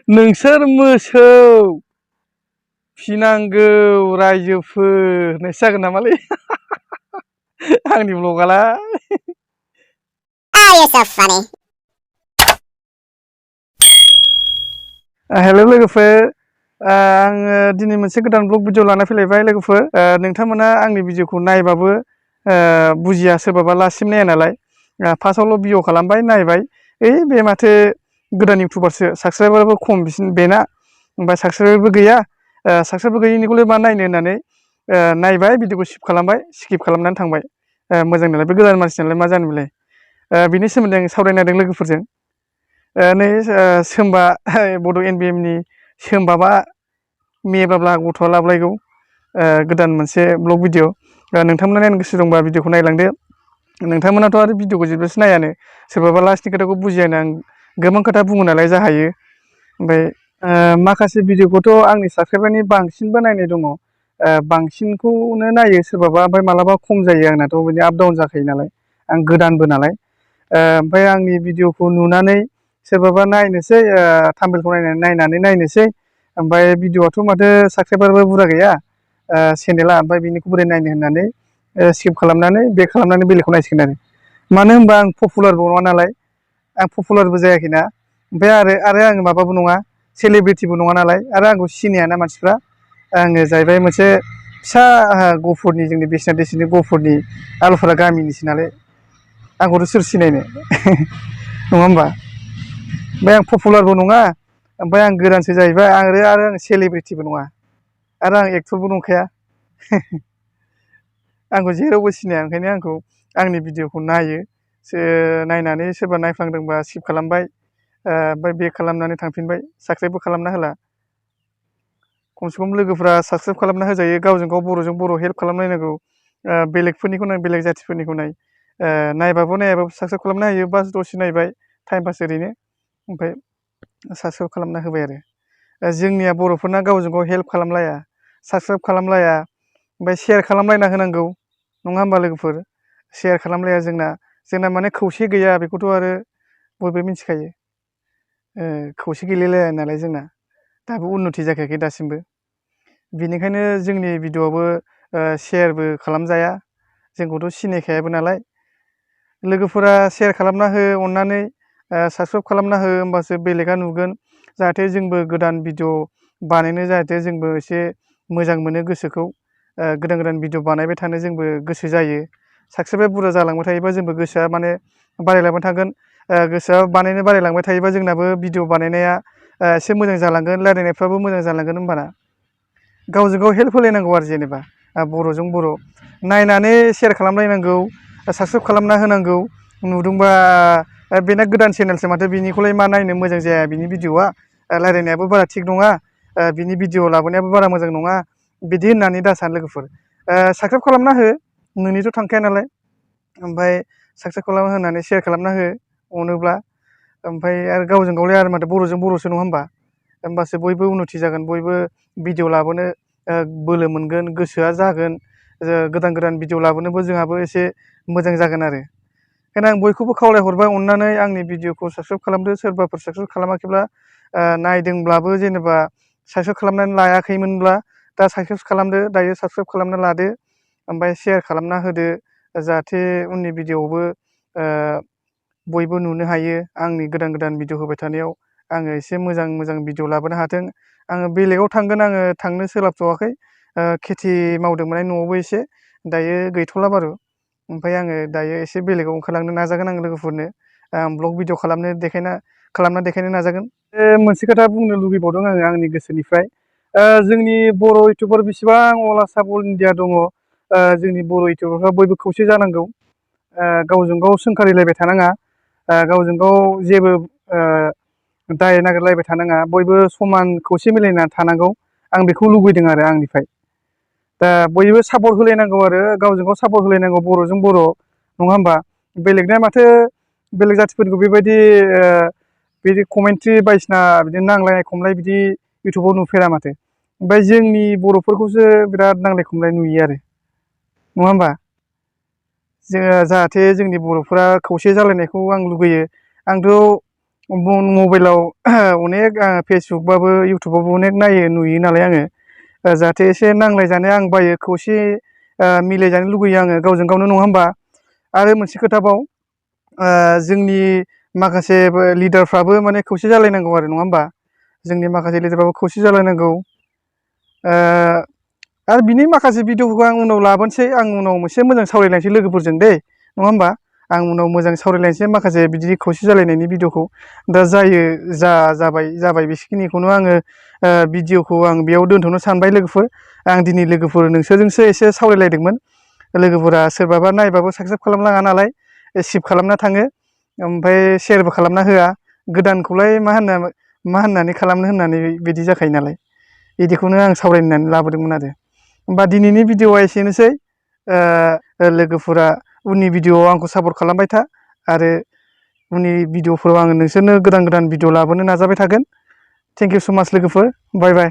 नोंसोर मोसौ फिनांगौ रायजोफोर होननायसो जागोन नामालै आंनि ब्लगालाय। Oh, you're so funny. हेल' लोगोफोर, आङो दिनै मोनसे गोदान ब्लग भिडिअ लाना फैलायबाय लोगोफोर। नोंथांमोना आंनि भिडिअखौ नायबाबो बुजिया, सोरबाबा लासिम नाया नालाय। फार्स्टआवल' भिडिअ खालामबाय, नायबाय, बे माथो गोदान इउटुबारसो, साबस्क्राइबाराबो खम बेना, ओमफ्राय साबस्क्राइबारबो गैया, साबस्क्राइबार गैयिनिखौलाय मा नायनो होननानै नायबाय, भिडिअखौ स्किप खालामनानै थांबाय। मोजां नालाय, बे गोदान मानसि नालाय मा जानो बेलाय। बिनि सोमोन्दै आं सावरायनो नागिरदों लोगोफोरजों। नै सोमबा बड' NBMनि सोमबाबा मेबाब्ला गथ'आ लाबलायगौ, गोदान मोनसे ब्लग भिडिअ। नोंथांमोना नायनो गोसो दंबा भिडिअखौ नायलांदो। नोंथांमोनाथ' आरो भिडिअखौ जोबजासे नायानो, सोरबाबा लास्टनि खोथाखौ बुजियानो। आं गोबां खोथा बुङो नालाय जा हायो। ओमफ्राय माखासे भिडिअखौथ' आंनि साबस्क्राइबारनि बांसिनबो नायनाय दङ, बांसिनखौनो नायो सोरबाबा, ओमफ्राय मालाबा खम जायो। आंनाथ' बिदि आप डाउन जाखायो नालाय, आं गोदानबो नालाय। ओमफ्राय आंनि भिडिअखौ नुनानै सोरबाबा नायनोसै, थाम्बनेलखौ नायनानै नायनोसै, ओमफ्राय भिडिअआथ' माथो साबस्क्राइबारबो बुरजा गैया चेनेला, ओमफ्राय बिनिखौ बोरै नायनो होननानै स्किप खालामनानै बेक खालामनानै बेलेगखौ नायसिगोन आरो। मानो होनबा आं पपुलारबो नङा नालाय, आं पपुलारबो जायाखैना, ओमफ्राय आरो आङो माबाबो नङा, सेलिब्रिटिबो नङा नालाय, आरो आंखौ सिनायाना मानसिफ्रा। आङो जाहैबाय मोनसे फिसा गफुरनि, जोंनि बिसनाथ डिस्ट्रिक्टनि गफुरनि आलुफारा गामिनिसो नालाय, आंखौथ' सोर सिनायनो नङा होमबा। ओमफ्राय आं पपुलारबो नङा, ओमफ्राय आं गोदानसो जाहैबाय, आरो आं सेलिब्रिटिबो नङा, आरो आं एक्टरबो नंखाया। आंखौ जेरावबो सिनाया, ओंखायनो आंखौ आंनि भिडिअखौ नायो, नायनानै सोरबा नायफ्लांदोंबा स्किप खालामबाय, ओमफ्राय बेक खालामनानै थांफिनबाय, साबस्क्राइबबो खालामना होला। खमसे खम लोगोफ्रा साबस्क्राइब खालामना होजायो, गावजों गाव बर'जों बर' हेल्प खालामलायनांगौ। बेलेगफोरनिखौ नाय, बेलेग जाथिफोरनिखौ नाय, नायबाबो नायाबाबो साबस्क्राइब खालामना होयो, बास दसे नायबाय, टाइम पास ओरैनो, ओमफ्राय साबस्क्राइब खालामना होबाय आरो। जोंनिया बर'फोरना गावजों गाव हेल्प खालामलाया, साबस्क्राइब खालामलाया, ओमफ्राय शेयार खालामलायना होनांगौ, नङा होमबा लोगोफोर। शेयार खालामलाया जोंना माने खौसे गैया, बेखौथ' आरो बयबो मिथिखायो। खौसे गैलायलाया नालाय जोंना, दाबो उन्नति जाखायाखै दासिमबो। बेनिखायनो जोंनि भिडिअआबो शेयारबो खालामजाया, जोंखौथ' सिनायखायाबो नालाय। लोगोफोरा शेयार खालामना हो अननानै, साबस्क्राइब खालामना हो, होमबासो बेलेगा नुगोन, जाहाथे जोंबो गोदान भिडिअ बानायनो, जाहाथे जोंबो एसे मोजां मोनो गोसोखौ, गोदान गोदान भिडिअ बानायबाय थानो जोंबो गोसो जायो। साबस्क्राइबार बुरजा जालांबाय थायोबा जोंबो गोसोआ माने बारायलांबाय थागोन। गोसोआ बानायनो बारायलांबाय थायोबा जोंनाबो भिडिअ बानायनाया एसे मोजां जालांगोन, रायलायनायफ्राबो मोजां जालांगोन। होमबाना गावजों गाव हेल्प होलायनांगौ आरो, जेनेबा बर'जों बर' नायनानै शेयार खालामलायनांगौ, साबस्क्राइब खालामना होनांगौ। नुदोंबा बेना गोदान चेनेलसो माथो, बिनिखौलाय मा नायनो, मोजां जाया बिनि भिडिअआ, रायलायनायाबो बारा थिग नङा, बिनि भिडिअ लाबोनायाबो बारा मोजां नङा, बिदि होननानै दा सान लोगोफोर। साबस्क्राइब खालामना हो, नोंनिथ' थांखाया नालाय, ओमफ्राय साबस्क्राइब खालामना होनानै शेयार खालामना हो अनोब्ला। ओमफ्राय आरो गावजों गावलाय आरो माथो बर'जों बर'सो नङा होमबा, होमबासो बयबो उन्नति जागोन, बयबो भिडिअ लाबोनो बोलो मोनगोन, गोसोआ जागोन, गोदान गोदान भिडिअ लाबोनोबो जोंहाबो एसे मोजां जागोन आरो। ओंखायनो आं बयखौबो खावलायहरबाय, अननानै आंनि भिडिअखौ साबस्क्राइब खालामदो। सोरबाफोर साबस्क्राइब खालामाखैब्ला, नायदोंब्लाबो जेनेबा साबस्क्राइब खालामनानै लायाखैमोनब्ला दा साबस्क्राइब खालामदो, दायो साबस्क्राइब खालामना लादो, ओमफ्राय शेयार खालामना होदो, जाहाथे उननि भिडिअआवबो बयबो नुनो हायो। आंनि गोदान गोदान भिडिअ होबाय थानायाव आङो एसे मोजां मोजां भिडिअ लाबोनो हाथों। आङो बेलेगाव थांगोन, आङो थांनो सोलाबथ'वाखै, खेथि मावदोंमोन न'आवबो एसे, दायो गैथ'ला बारु। ओमफ्राय आङो दायो एसे बेलेगाव ओंखारलांनो नाजागोन, आं लोगोफोरनो ब्लग भिडिअ खालामना देखायनो नाजागोन। मोनसे खोथा बुंनो लुगैबावदों आङो आंनि गोसोनिफ्राय, जोंनि बर' इउटुबार बेसेबां अल आसाम अल इण्डिया दङ, जोंनि बर' इउटुबारफ्रा बयबो खौसे जानांगौ, गावजों गाव सोंखारिलायबाय थानाङा, गावजों गाव जेबो दाय नागिरलायबाय थानाङा, बयबो समान खौसे मिलायना थानांगौ। आं बेखौ लुबैदों आरो आंनिफ्राय। दा बयबो सापर्ट होलायनांगौ, आरो गावजों गाव सापर्ट होलायनांगौ, बर'जों बर', नङा होमबा। बेलेगना माथो बेलेग जाथिफोरखौ बेबायदि बिदि कमेन्ट्रि बायदिसिना बिदिनो नांलायनाय खमलाय बिदि इउटुबाव नुफेरा माथो। ओमफ्राय जोंनि बर'फोरखौसो बिराद नांलाय खमलाय नुयो आरो, नङा होमबा। जोङो जाहाथे जोंनि बर'फोरा खौसे जालायनायखौ आं लुगैयो। आंथ' मबाइलाव अनेक फेसबुकबाबो इउटुबावबो अनेक नुयो नालाय आङो जाहाथे एसे नांलायजानो आं बायो खौसे मिलायजानो लुगैयो आङो गावजों गावनो नङा होमबा आरो मोनसे खोथाबाव जोंनि माखासे लिडारफ्राबो माने खौसे जालायनांगौ आरो नङा होमबा जोंनि माखासे लिडारफ्राबो खौसे जालायनांगौ आरो बिनि माखासे भिडिअफोरखौ आं उनाव लाबोनोसै आं उनाव मोनसे मोजां सावरायलायनोसै लोगोफोरजों दे नङा होमबा आं उनाव मोजां सावरायलायनोसै माखासे बिदि खौसे जालायनायनि भिडिअखौ दा जाबाय बेखिनिखौनो आङो भिडिअखौ आं बेयाव दोनथ'नो सानबाय लोगोफोर आं दिनै लोगोफोर नोंसोरजोंसो एसे सावरायलायदोंमोन लोगोफोरा सोरबाबा नायबाबो साबसक्राइब खालामलाङा नालाय सिप खालामना थाङो ओमफ्राय शेयारबो खालामना होआ गोदानखौलाय मा होननानै खालामनो होननानै बिदि जाखायो नालाय बिदिखौनो आं सावरायनानै लाबोदोंमोन आरो होमबा दिनैनि भिडिअआ एसेनोसै लोगोफोरा उननि भिडिअआव आंखौ सापर्ट खालामबाय था आरो उननि भिडिअफोराव आङो नोंसोरनो गोदान भिडिअ लाबोनो नाजाबाय थागोन थेंक इउ स' माच लोगोफोर बाय बाय